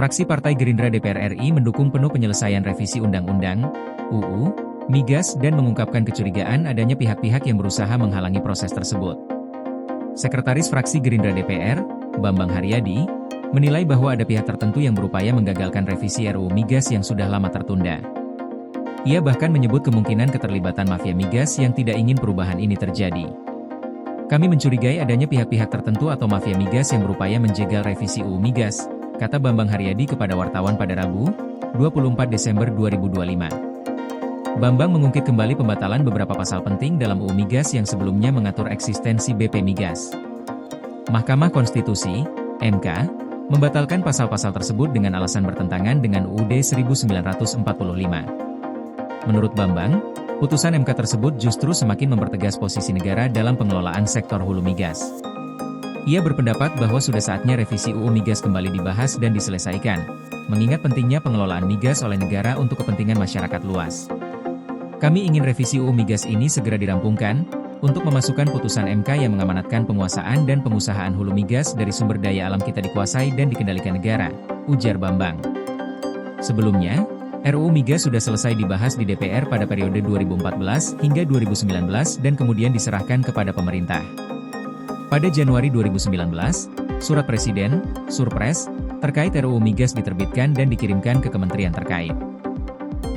Fraksi Partai Gerindra DPR RI mendukung penuh penyelesaian revisi Undang-Undang (UU) Migas dan mengungkapkan kecurigaan adanya pihak-pihak yang berusaha menghalangi proses tersebut. Sekretaris Fraksi Gerindra DPR, Bambang Haryadi, menilai bahwa ada pihak tertentu yang berupaya menggagalkan revisi RUU Migas yang sudah lama tertunda. Ia bahkan menyebut kemungkinan keterlibatan mafia migas yang tidak ingin perubahan ini terjadi. Kami mencurigai adanya pihak-pihak tertentu atau mafia migas yang berupaya menjegal revisi UU Migas, kata Bambang Haryadi kepada wartawan pada Rabu, 24 Desember 2025. Bambang mengungkit kembali pembatalan beberapa pasal penting dalam UU Migas yang sebelumnya mengatur eksistensi BP Migas. Mahkamah Konstitusi, MK, membatalkan pasal-pasal tersebut dengan alasan bertentangan dengan UUD 1945. Menurut Bambang, putusan MK tersebut justru semakin mempertegas posisi negara dalam pengelolaan sektor hulu migas. Ia berpendapat bahwa sudah saatnya revisi UU Migas kembali dibahas dan diselesaikan, mengingat pentingnya pengelolaan migas oleh negara untuk kepentingan masyarakat luas. Kami ingin revisi UU Migas ini segera dirampungkan, untuk memasukkan putusan MK yang mengamanatkan penguasaan dan pengusahaan hulu migas dari sumber daya alam kita dikuasai dan dikendalikan negara, ujar Bambang. Sebelumnya, RUU Migas sudah selesai dibahas di DPR pada periode 2014 hingga 2019 dan kemudian diserahkan kepada pemerintah. Pada Januari 2019, Surat Presiden, Surpres, terkait RUU Migas diterbitkan dan dikirimkan ke kementerian terkait.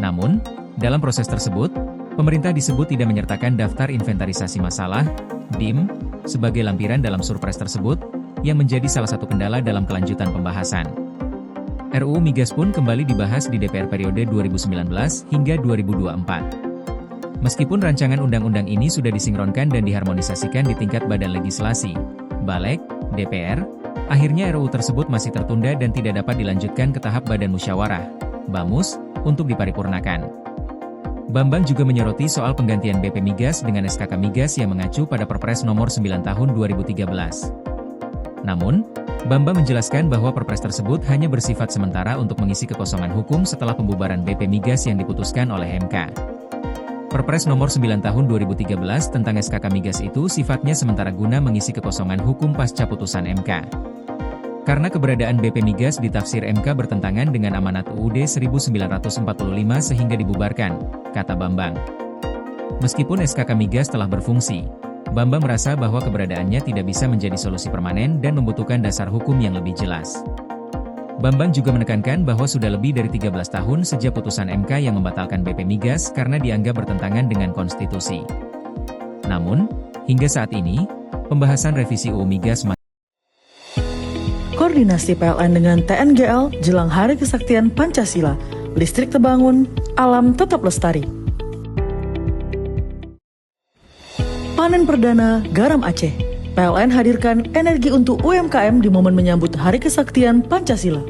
Namun, dalam proses tersebut, pemerintah disebut tidak menyertakan daftar inventarisasi masalah, DIM, sebagai lampiran dalam Surpres tersebut, yang menjadi salah satu kendala dalam kelanjutan pembahasan. RUU Migas pun kembali dibahas di DPR periode 2019 hingga 2024. Meskipun rancangan undang-undang ini sudah disinkronkan dan diharmonisasikan di tingkat badan legislasi, Balek, DPR, akhirnya RUU tersebut masih tertunda dan tidak dapat dilanjutkan ke tahap Badan Musyawarah, BAMUS, untuk diparipurnakan. Bambang juga menyoroti soal penggantian BP Migas dengan SKK Migas yang mengacu pada Perpres Nomor 9 Tahun 2013. Namun, Bambang menjelaskan bahwa Perpres tersebut hanya bersifat sementara untuk mengisi kekosongan hukum setelah pembubaran BP Migas yang diputuskan oleh MK. Perpres Nomor 9 Tahun 2013 tentang SKK Migas itu sifatnya sementara guna mengisi kekosongan hukum pasca putusan MK. Karena keberadaan BP Migas ditafsir MK bertentangan dengan amanat UUD 1945 sehingga dibubarkan, kata Bambang. Meskipun SKK Migas telah berfungsi, Bambang merasa bahwa keberadaannya tidak bisa menjadi solusi permanen dan membutuhkan dasar hukum yang lebih jelas. Bambang juga menekankan bahwa sudah lebih dari 13 tahun sejak putusan MK yang membatalkan BP Migas karena dianggap bertentangan dengan konstitusi. Namun, hingga saat ini, pembahasan revisi UU Migas Koordinasi PLN dengan TNGL jelang Hari Kesaktian Pancasila, listrik terbangun, alam tetap lestari. Panen perdana garam Aceh. PLN hadirkan energi untuk UMKM di momen menyambut Hari Kesaktian Pancasila.